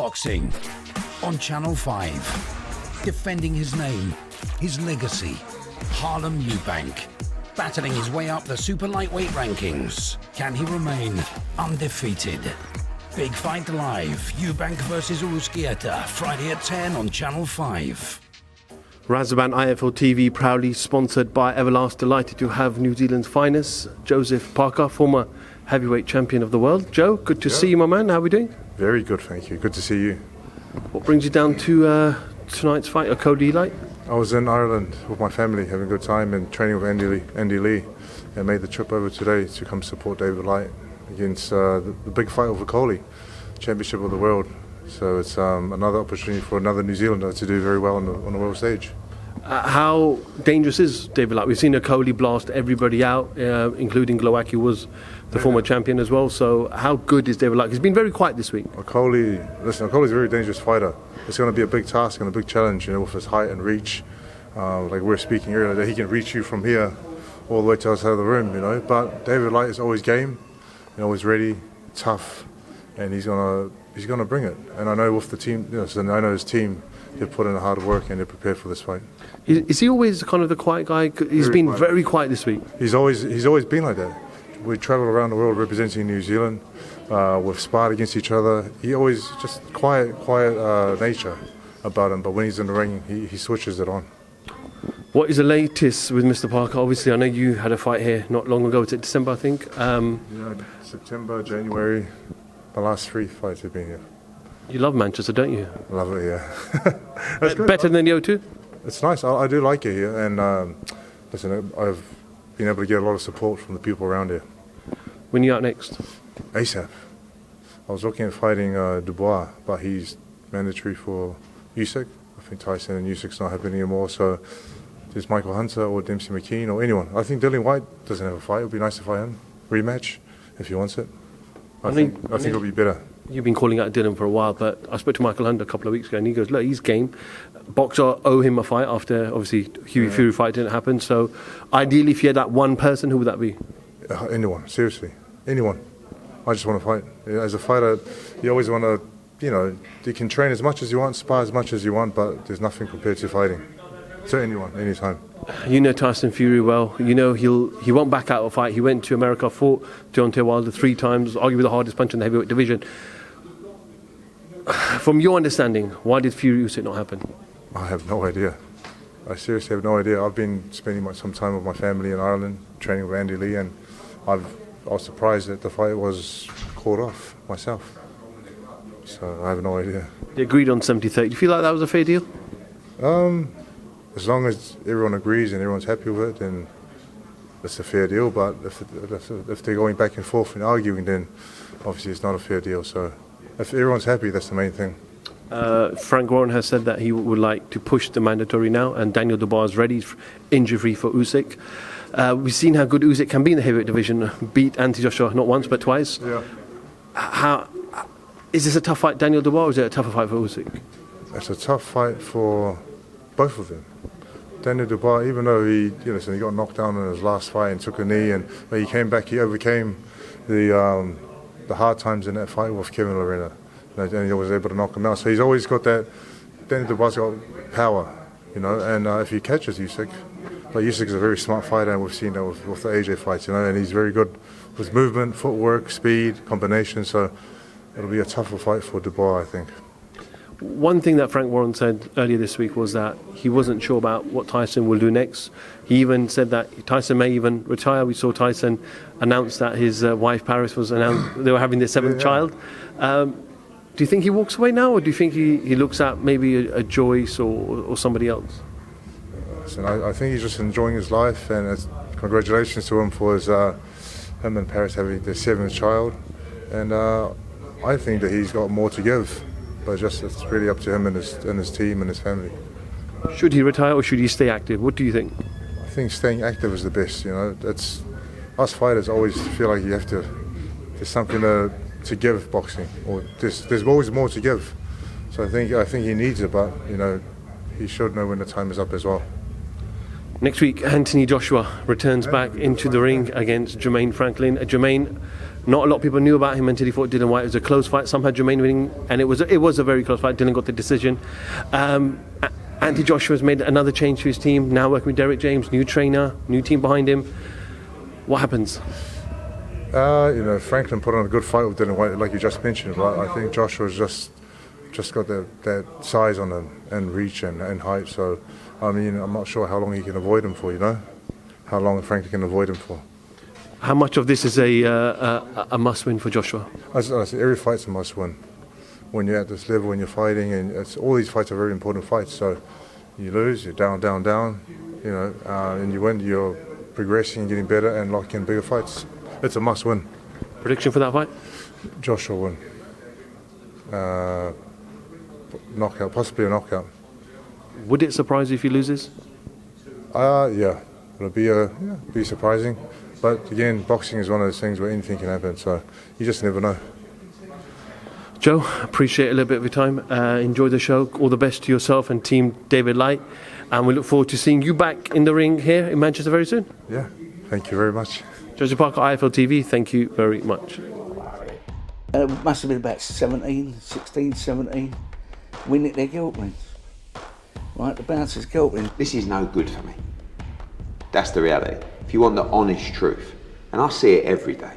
boxing on Channel 5. Defending his name, his legacy, Harlem Eubank. Battling his way up the super lightweight rankings. Can he remain undefeated? Big Fight Live, Eubank versus Usyk, Friday at 10 on Channel 5. Razaban IFL TV proudly sponsored by Everlast. Delighted to have New Zealand's finest, Joseph Parker, former heavyweight champion of the world. Joe, good to see you, my man. How are we doing? Very good, thank you. Good to see you. What brings you down to tonight's fight, a Cody Light? I was in Ireland with my family, having a good time and training with Andy Lee, and made the trip over today to come support David Light against the big fight over Coley, Championship of the World. So it's another opportunity for another New Zealander to do very well on the world stage. How dangerous is David Light? We've seen a Coley blast everybody out, including Glowacki, who was the former champion as well. So how good is David Light? He's been very quiet this week. Coley's a very dangerous fighter. It's going to be a big task and a big challenge, with his height and reach. Like we were speaking earlier, that he can reach you from here all the way to the other side of the room, But David Light is always game, always ready, tough, and he's gonna bring it. And I know with the team, I know his team, they've put in the hard work and they're prepared for this fight. Is he always kind of the quiet guy? He's been very quiet this week. He's always been like that. We travel around the world representing New Zealand. We've sparred against each other. He always just quiet nature about him. But when he's in the ring, he switches it on. What is the latest with Mr. Parker? Obviously, I know you had a fight here not long ago. It's in December, I think. September, January. My last 3 fights have been here. You love Manchester, don't you? Love it, yeah. That's good. Better than the O2? It's nice. I do like it here, and listen, I've been able to get a lot of support from the people around here. When are you out next? ASAP. I was looking at fighting Dubois, but he's mandatory for Usyk. I think Tyson and Usyk's not happening anymore, so there's Michael Hunter or Dempsey McKean or anyone. I think Dillian White doesn't have a fight. It would be nice to fight him. Rematch, if he wants it. I think it'll be better. You've been calling out Dylan for a while, but I spoke to Michael Hunter a couple of weeks ago and he goes, look, he's game. Boxer owe him a fight after, obviously, Fury fight didn't happen. So ideally, if you had that one person, who would that be? Anyone, seriously. Anyone. I just want to fight. As a fighter, you always want to, you can train as much as you want, spar as much as you want, but there's nothing compared to fighting. So anyone, anytime. You know Tyson Fury well. You know he won't back out of a fight. He went to America, fought Deontay Wilder 3 times, arguably the hardest punch in the heavyweight division. From your understanding, why did Fury-Usyk not happen? I have no idea. I seriously have no idea. I've been spending some time with my family in Ireland, training with Andy Lee, and I was surprised that the fight was called off myself. So I have no idea. They agreed on 70-30. Do you feel like that was a fair deal? As long as everyone agrees and everyone's happy with it, then it's a fair deal. But if they're going back and forth and arguing, then obviously it's not a fair deal. So if everyone's happy, that's the main thing. Frank Warren has said that he would like to push the mandatory now, and Daniel Dubois is ready, injury-free for Usyk. We've seen how good Usyk can be in the heavyweight division. Beat Anthony Joshua not once but twice. Yeah. Is this a tough fight, Daniel Dubois, or is it a tougher fight for Usyk? It's a tough fight for both of them. Daniel Dubois, even though he got knocked down in his last fight and took a knee, and when he came back, he overcame the hard times in that fight with Kevin Lorena, and he was able to knock him out. So he's always got that. Daniel Dubois got power, and if he catches Usyk, Usyk is a very smart fighter, and we've seen that with the AJ fights, and he's very good with movement, footwork, speed, combination. So it'll be a tougher fight for Dubois, I think. One thing that Frank Warren said earlier this week was that he wasn't sure about what Tyson will do next. He even said that Tyson may even retire. We saw Tyson announce that his wife Paris was announced they were having their 7th child. Do you think he walks away now, or do you think he looks at maybe a Joyce or somebody else? I think he's just enjoying his life, and congratulations to him for him and Paris having their 7th child. And I think that he's got more to give. But it's really up to him and his team and his family. Should he retire or should he stay active? What do you think? I think staying active is the best. It's us fighters always feel like there's something to give boxing, or there's always more to give. So I think he needs it, but he should know when the time is up as well. Next week, Anthony Joshua returns back into the ring against Jermaine Franklin. Jermaine, not a lot of people knew about him until he fought Dylan White. It was a close fight. Some had Jermaine winning, and it was a very close fight. Dylan got the decision. Anthony Joshua's made another change to his team. Now working with Derek James, new trainer, new team behind him. What happens? Franklin put on a good fight with Dylan White, like you just mentioned. Right? I think Joshua's just got that size on him and reach and height. So, I mean, I'm not sure how long he can avoid him for. How long Franklin can avoid him for. How much of this is a must-win for Joshua? As I said, every fight's a must-win. When you're at this level, when you're fighting, and all these fights are very important fights. So, you lose, you're down, and you win, you're progressing and getting better and locking in bigger fights. It's a must-win. Prediction for that fight? Joshua win. Knockout, possibly a knockout. Would it surprise you if he loses? Yeah, it'll be surprising. But again, boxing is one of those things where anything can happen, so you just never know. Joe, appreciate a little bit of your time. Enjoy the show. All the best to yourself and Team David Light. And we look forward to seeing you back in the ring here in Manchester very soon. Yeah, thank you very much. Joseph Parker, IFL TV, thank you very much. It must have been about 16, 17. We nicked their guilt rings. Right, the bouncer's guilt ring. This is no good for me. That's the reality. If you want the honest truth, and I see it every day,